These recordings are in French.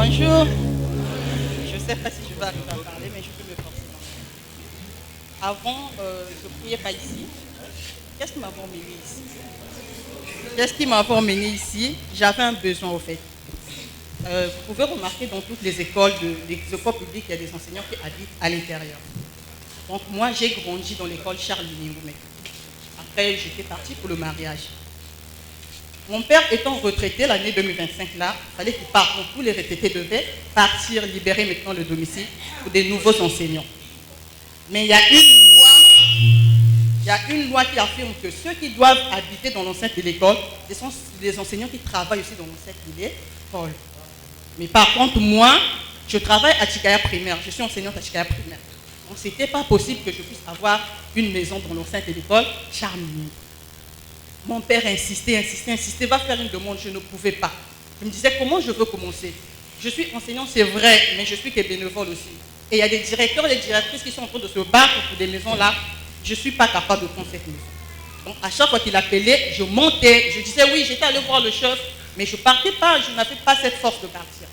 Bonjour. Je ne sais pas si je vais arriver à parler, mais je peux me forcer. Avant, je ne priais pas ici. Qu'est-ce qui m'a emmené ici? Qu'est-ce qui m'a emmené ici? J'avais un besoin au fait. Vous pouvez remarquer dans toutes les écoles publiques, il y a des enseignants qui habitent à l'intérieur. Donc moi, j'ai grandi dans l'école Charles Ningoumet. Après, j'étais partie pour le mariage. Mon père étant retraité l'année 2025, là, il fallait qu'il parte. Donc tous les retraités devaient partir, libérer maintenant le domicile pour des nouveaux enseignants. Mais il y a une loi qui affirme que ceux qui doivent habiter dans l'enceinte de l'école, ce sont les enseignants qui travaillent aussi dans l'enceinte de l'école. Mais par contre, moi, je travaille à Chikaya primaire. Je suis enseignante à Chikaya primaire. Donc, ce n'était pas possible que je puisse avoir une maison dans l'enceinte de l'école Charmini. Mon père insistait, va faire une demande, je ne pouvais pas. Je me disais, comment je veux commencer? Je suis enseignante, c'est vrai, mais je suis que bénévole aussi. Et il y a des directeurs et des directrices qui sont en train de se battre pour des maisons là. Je ne suis pas capable de prendre cette maison. Donc, à chaque fois qu'il appelait, je montais, je disais oui, j'étais allé voir le chef, mais je ne partais pas, je n'avais pas cette force de partir.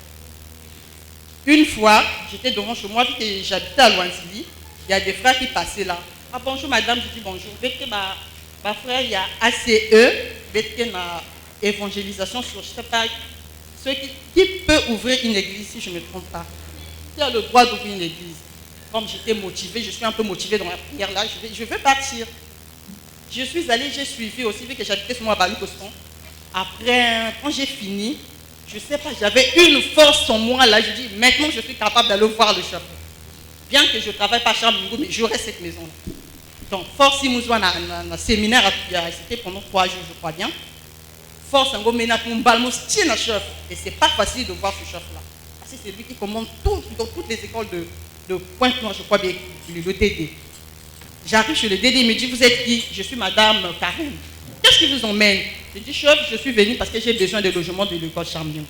Une fois, j'étais devant chez moi, vu que j'habitais à Loinzili, il y a des frères qui passaient là. Ah bonjour madame, je dis bonjour. Ma frère, il y a ACE, il y a évangélisation sur, je ne sais pas, qui peut ouvrir une église si je ne me trompe pas. Qui a le droit d'ouvrir une église? Comme j'étais motivée, je suis un peu motivée dans la prière là, je veux partir. Je suis allée, j'ai suivi aussi, vu que j'habitais sur moi à Banou-Coston. Après, quand j'ai fini, je ne sais pas, j'avais une force en moi là, je dis, maintenant je suis capable d'aller voir le chef. Bien que je ne travaille pas à Charles Ningoumet, mais j'aurai cette maison là. Donc, force si nous sommes dans un séminaire, c'était pendant 3 jours, je crois bien. Force en gros, chef. Et ce n'est pas facile de voir ce chef là. Parce que c'est lui qui commande tout, dans toutes les écoles de Pointe-Noire, je crois bien, le DD. J'arrive chez le DD, il me dit, vous êtes qui? Je suis madame Karen. Qu'est-ce qui vous emmène? Je dis, chef, je suis venue parce que j'ai besoin de logement de l'école Charmion.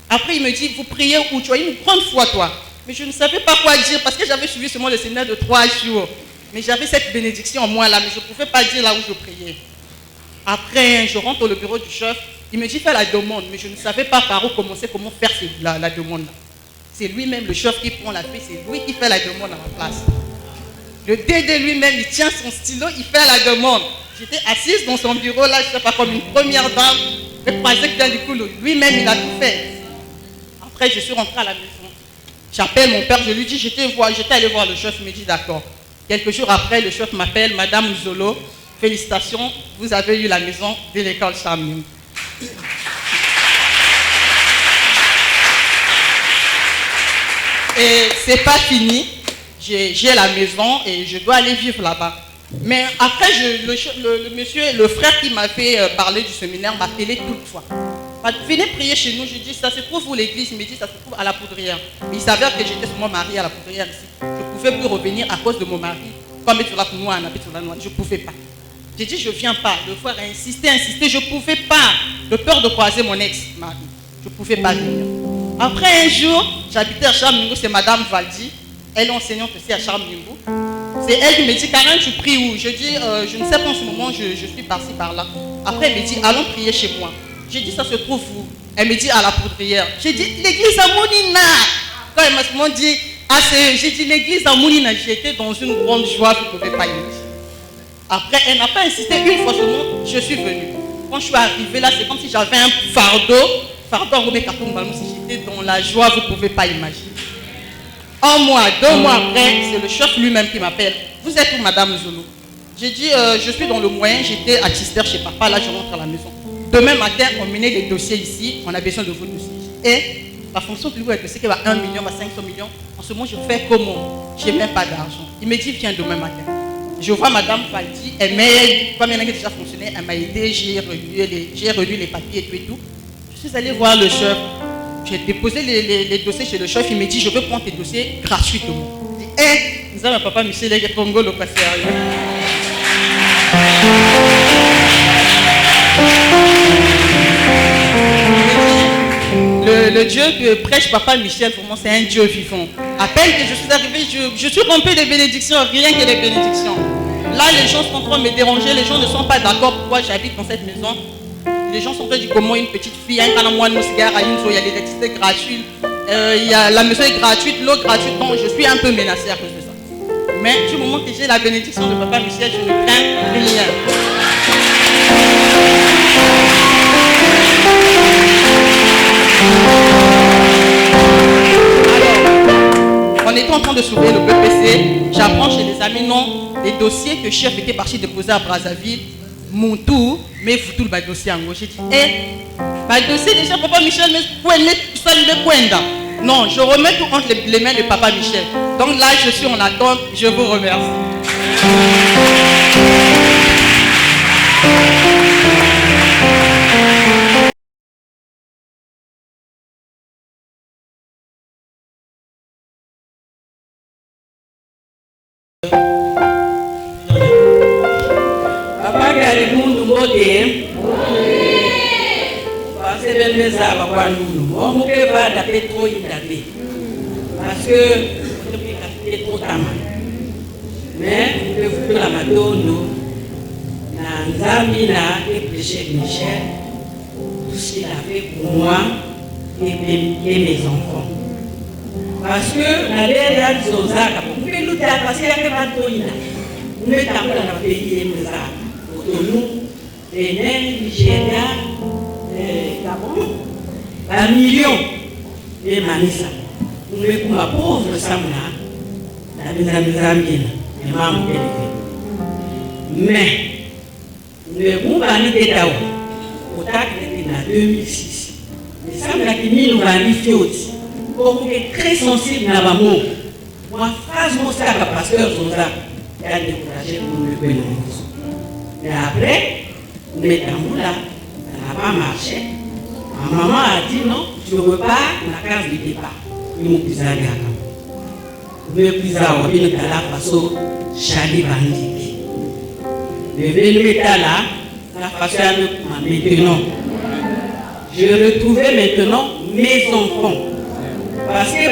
Après, il me dit, vous priez où? Tu as une grande foi, toi. Mais je ne savais pas quoi dire parce que j'avais suivi seulement le séminaire de 3 jours. Mais j'avais cette bénédiction en moi là, mais je ne pouvais pas dire là où je priais. Après, je rentre au bureau du chef, il me dit, fais la demande, mais je ne savais pas par où commencer, comment faire la demande là. C'est lui-même, le chef, qui prend la paix, c'est lui qui fait la demande à ma place. Le DD lui-même, il tient son stylo, il fait la demande. J'étais assise dans son bureau là, je ne sais pas, comme une première dame, le président du coup, lui-même, il a tout fait. Après, je suis rentrée à la maison. J'appelle mon père, je lui dis, j'étais allé voir le chef, il me dit d'accord. Quelques jours après, le chef m'appelle, Madame Zolo, félicitations, vous avez eu la maison de l'école Charmion. Et c'est pas fini, j'ai la maison et je dois aller vivre là-bas. Mais après, le frère qui m'a fait parler du séminaire m'a appelé toutefois. Venez prier chez nous, je dis, ça se trouve où l'église? Il me dit, ça se trouve à la Poudrière. Mais il s'avère que j'étais seulement mariée à la Poudrière ici. Je ne pouvais plus revenir à cause de mon mari. Comme je ne pouvais pas. J'ai dit, je ne viens pas. Le frère a insisté, je ne pouvais pas. De peur de croiser mon ex-mari. Je ne pouvais pas venir. Après un jour, j'habitais à Charles-Ningou, c'est Madame Valdi. Elle est enseignante aussi à Charles-Ningou. C'est elle qui me dit, Karen, tu pries où? Je dis, je ne sais pas en ce moment, je suis par-ci, par-là. Après, elle me dit, allons prier chez moi. J'ai dit, ça se trouve où? Elle me dit, à la Poudrière. J'ai dit, l'église à Mounina. Quand elle m'a dit, j'ai dit, l'église à Mounina, j'étais dans une grande joie, vous ne pouvez pas imaginer. Après, elle n'a pas insisté une fois seulement, je suis venue. Quand je suis arrivée là, c'est comme si j'avais un fardeau à Romé Katumbalou, si j'étais dans la joie, vous ne pouvez pas imaginer. 1 mois, 2 mois après, c'est le chef lui-même qui m'appelle. Vous êtes où, Madame Zolo? J'ai dit, je suis dans le moyen, j'étais à Chister chez papa, là je rentre à la maison. Demain matin, on menait les dossiers ici, on a besoin de vos dossiers. Et la fonction publique est dossier qui va 1 million, va 500 millions. En ce moment, je fais comment? Je n'ai même pas d'argent. Il me dit, viens demain matin. Je vois Madame Valdi, elle m'aide, comme elle a déjà fonctionné, elle m'a aidé, j'ai relu les papiers et tout. Je suis allée voir le chef. J'ai déposé les dossiers chez le chef, il me dit, je veux prendre tes dossiers gratuitement. Je dis, nous avons un papa Michel et Congo le passé sérieux. Le Dieu que prêche papa Michel, pour moi, c'est un Dieu vivant. À peine que je suis arrivée, je suis remplie de bénédictions, rien que des bénédictions. Là, les gens sont en train de me déranger, les gens ne sont pas d'accord pourquoi j'habite dans cette maison. les gens sont fait du comment une petite fille, il y a l'électricité gratuite, la maison est gratuite, l'eau gratuite, donc je suis un peu menacée à cause de ça. Mais du moment que j'ai la bénédiction de Papa Michel, je ne crains rien. Alors, en étant en train de s'ouvrir le BPC, j'apprends chez les amis non, les dossiers que chef était parti déposer à Brazzaville, mon tour, mais il faut tout le dossier en gauche. J'ai dit, le dossier déjà, Papa Michel, mais vous ça le quoi. Non, je remets tout entre les mains de Papa Michel. Donc là, je suis en attente. Je vous remercie. Papa Garimundu Mode. C'est bien les arbres quoi nous. On ne peut pas taper trop indavé. Parce que on ne peut pas taper trop tard. Mais on peut faire la madone. Nanzamina et Péché Michel. Tout ce qu'il a fait pour moi et mes enfants. Parce que la dernière Zozaka, on peut nous dire parce qu'il y a des madone. On est dans le pays et mes arbres. Pour nous, les nains, Nigeria. Un million de Manissa. Nous sommes comme un pauvre Samna, mais nous sommes allés de Taou, au TAC en 2006. Mais Samna qui nous a dit comme très sensible à l'amour. Moi, phrase mon sac à pasteur Zonza, il a découragé pour nous le mais après, nous mettons là. Ça n'a pas marché. Ma maman a dit non, je repars dans la case de départ. Il m'a plus allé à Cameroun. Il m'a plus allé à la façon Chali Bandiki. Je vais le mettre là, la façon maintenant. Je retrouvais maintenant mes enfants. Parce que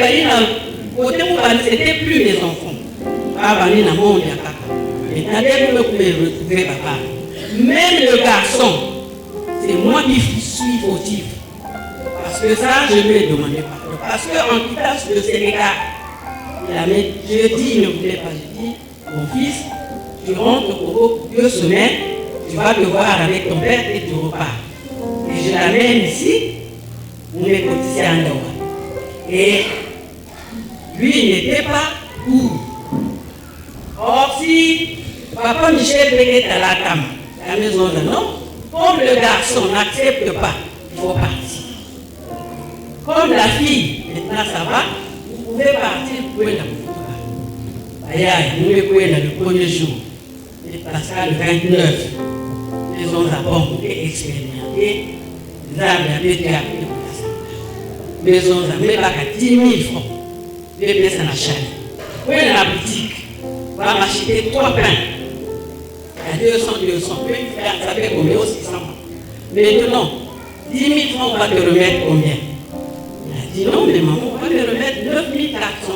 côté où c'était plus mes enfants. Avant dans le monde, il y a caca. Et vous pouvez retrouver papa. Même le garçon. C'est moi qui suis fautif. Parce que ça, je lui ai demandé pardon. Parce qu'en quittant le Sénégal, je dis, il ne voulait pas. Je dis, mon fils, tu rentres au 2 semaines, tu vas te voir avec ton père et tu repars. Et je l'amène ici, on est cotisé en Dawa. Et lui, il n'était pas pour. Or, si Papa Michel venait à la table, la maison de non, comme le garçon n'accepte pas, il faut partir. Comme la fille, maintenant ça va, vous pouvez partir, vous pouvez la nous pouvons le premier jour, et passer le 29, les gens d'abord expérimentés, les arbres avaient été appelés pour la santé. Les gens avaient pas qu'à 10 000 francs, les pièces à la chaîne. Vous pouvez dans la boutique, vous va m'acheter 3 pains. À 200, ça fait combien aussi 600 francs. Maintenant, 10 000 francs, on va te remettre combien? Il a dit non, mais maman, on va te remettre 9 400.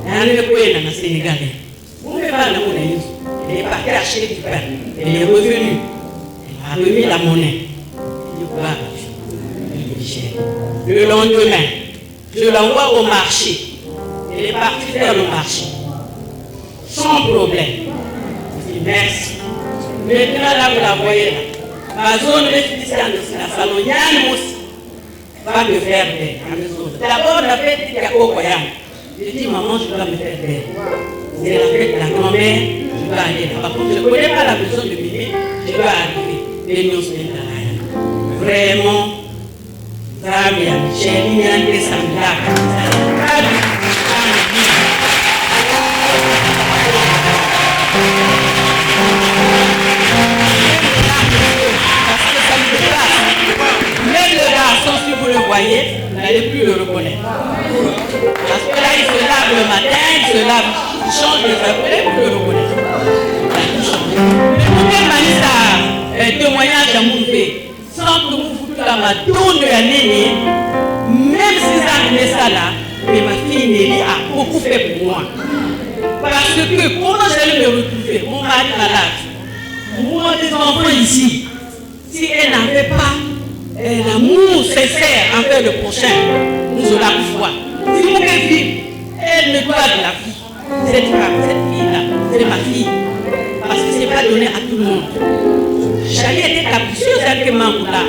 Et on est quoi dans le Sénégalais? Vous ne pouvez pas le monnaie. Il est parti acheter du pain. Il est revenu. Il a remis la monnaie. Le lendemain, je l'envoie au marché. Il est parti faire le marché. Sans problème. Merci. Maintenant, là, vous la voyez là. Ma zone réfléchissante de la salon, il y a un aussi. Va me faire d'aide. D'abord, la fête il y a au Koyam. Je dis, maman, je dois me faire d'aide. C'est la fête de la grand-mère, je dois aller là. Par contre, je ne connais pas la maison de Mimi, je dois arriver. Et nous sommes là. Vraiment, Zamia, Michel, Niante, Samia, si vous le voyez, vous n'allez plus le reconnaître. Parce que là, il se lave le matin, il se lave, il change de sapin, vous le reconnaissez. Pour quelle manière ça témoignage à mon fait, sans que vous foutez la madone de la nénée, même si ça arrivait ça là, mais ma fille Nelly a beaucoup fait pour moi. Parce que comment j'allais me retrouver, mon mari malade, moi des enfants ici, si elle n'avait pas l'amour sincère envers le prochain, nous aurions la foi. Si vous voulez vivre, elle me doit de la vie. Cette femme, cette fille-là, c'est ma fille. Parce que ce n'est pas donné à tout le monde. Chali était capricieuse, elle que Mangoula.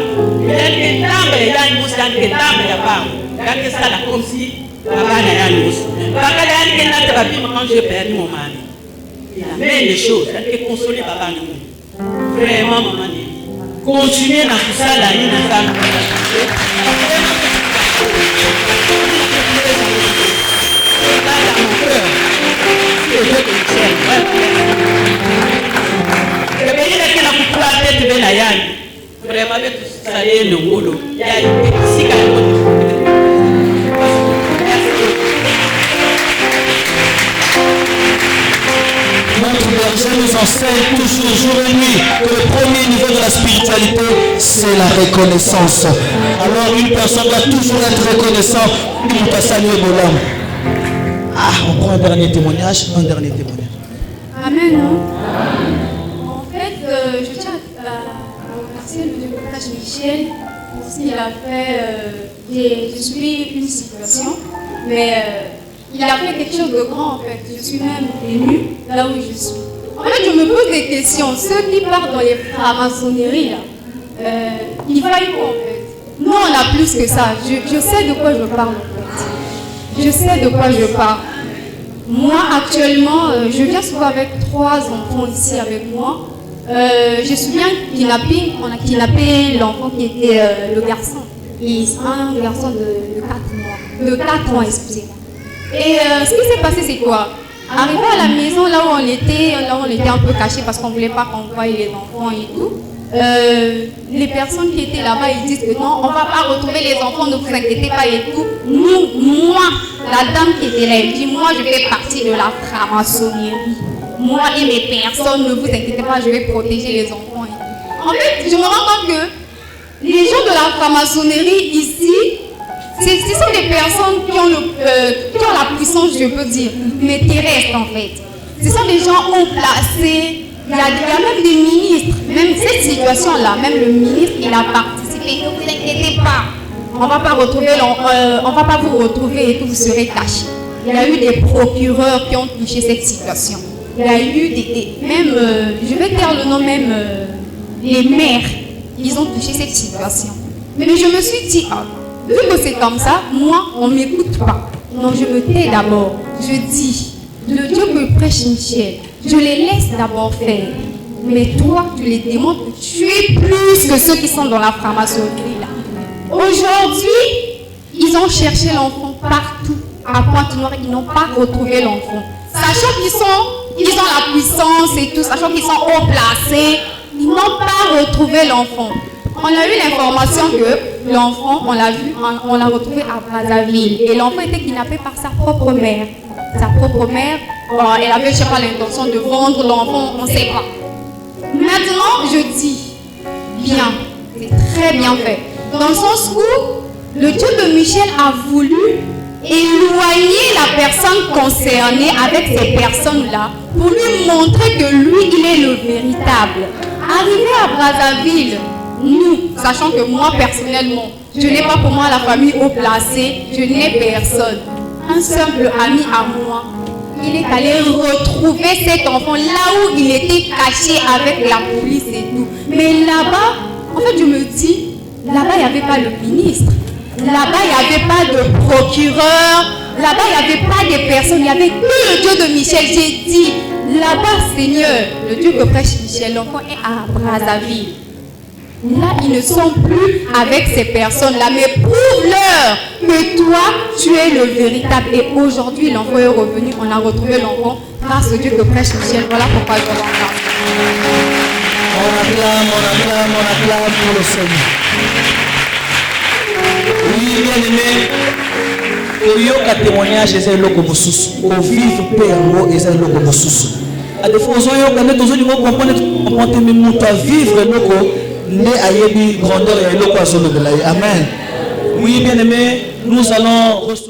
Elle que Tamba, elle a une mousse, elle que Tamba, elle a pas. Elle que ça, comme si Baba n'a pas une mousse. Baba n'a que Nata Babi, quand j'ai perdu mon mari. Il amène les choses, elle que consoler Baba nous. Vraiment, maman Nelly. Continuez dans tout ça, la ligne de femme. Notre berger nous enseigne toujours jour et nuit que le premier niveau de la spiritualité, c'est la reconnaissance. Alors une personne doit toujours être reconnaissante. On prend un dernier témoignage. Amen. En fait, je tiens à remercier le Dieu Michel pour ce qu'il a fait. J'ai subi une situation, mais il a fait quelque chose de grand en fait. Je suis même émue là où je suis. En fait, je me pose des questions. Ceux qui partent dans les francs-maçonneries, ils vaillent quoi en fait? Nous, on a plus que ça. Je sais de quoi je parle en fait. Je sais de quoi je parle. Moi, actuellement, je viens souvent avec 3 enfants ici avec moi. Je suis bien kidnappé. On a kidnappé l'enfant qui était le garçon. Un garçon de 4 mois, excusez-moi. Et ce qui s'est passé, c'est quoi? Arrivé à la maison, là où on était un peu caché parce qu'on ne voulait pas qu'on voie les enfants et tout. Les personnes qui étaient là-bas, ils disent que non, on ne va pas retrouver les enfants, ne vous inquiétez pas et tout. Moi, la dame qui était là, elle dit, moi je fais partie de la franc-maçonnerie. Moi et mes personnes, ne vous inquiétez pas, je vais protéger les enfants. En fait, je me rends compte que les gens de la franc-maçonnerie ici, ce sont des personnes qui ont la puissance, je peux dire, mais terrestre en fait. Ce sont des gens haut placés. Il y a même des ministres, même cette situation-là, même le ministre, il a participé. Ne vous inquiétez pas, on ne va pas vous retrouver et que vous serez cachés. Il y a eu des procureurs qui ont touché cette situation. Il y a eu même, je vais taire le nom même, les maires, ils ont touché cette situation. Mais je me suis dit, vu que c'est comme ça, moi, on ne m'écoute pas. Donc je me tais d'abord. Je dis, le Dieu que prêche Michel, je les laisse d'abord faire. Mais toi, tu les démontres que tu es plus que ceux qui sont dans la franc-maçonnerie là. Aujourd'hui, ils ont cherché l'enfant partout. À Pointe-Noire, ils n'ont pas retrouvé l'enfant. Sachant qu'ils ont la puissance et tout, sachant qu'ils sont haut placés, ils n'ont pas retrouvé l'enfant. On a eu l'information que l'enfant, on l'a vu, on l'a retrouvé à Brazzaville. Et l'enfant était kidnappé par sa propre mère. Sa propre mère, elle avait, je sais pas, l'intention de vendre l'enfant, on ne sait pas. Maintenant, je dis, bien, c'est très bien fait. Dans le sens où le Dieu de Michel a voulu éloigner la personne concernée avec ces personnes-là pour lui montrer que lui, il est le véritable. Arrivé à Brazzaville, nous, sachant que moi, personnellement, je n'ai pas pour moi la famille haut placée, je n'ai personne. Un simple ami à moi, il est allé retrouver cet enfant là où il était caché avec la police et tout. Mais là-bas, en fait, je me dis, là-bas, il n'y avait pas le ministre. Là-bas, il n'y avait pas de procureur. Là-bas, il n'y avait pas de personnes. Il n'y avait que le Dieu de Michel. J'ai dit, là-bas, Seigneur, le Dieu que prêche Michel, l'enfant est à Brazzaville. Là, ils ne sont plus avec ces personnes-là, mais prouve-leur que toi, tu es le véritable. Et aujourd'hui, l'enfant est revenu, on a retrouvé l'enfant grâce au Dieu que prêche Michel. Voilà pourquoi je l'en parle. On acclame pour le Seigneur. Oui, bien aimé, oyoka témoignage eza eloko mosusu, ovivre mpe yango eza eloko mosusu. A défaut ozoyoka nde tozolinga comprendre te moto avivre eloko nde ayebi grandeur ya eloko azolobela ye. Amen. Oui, bien aimé, nous allons recevoir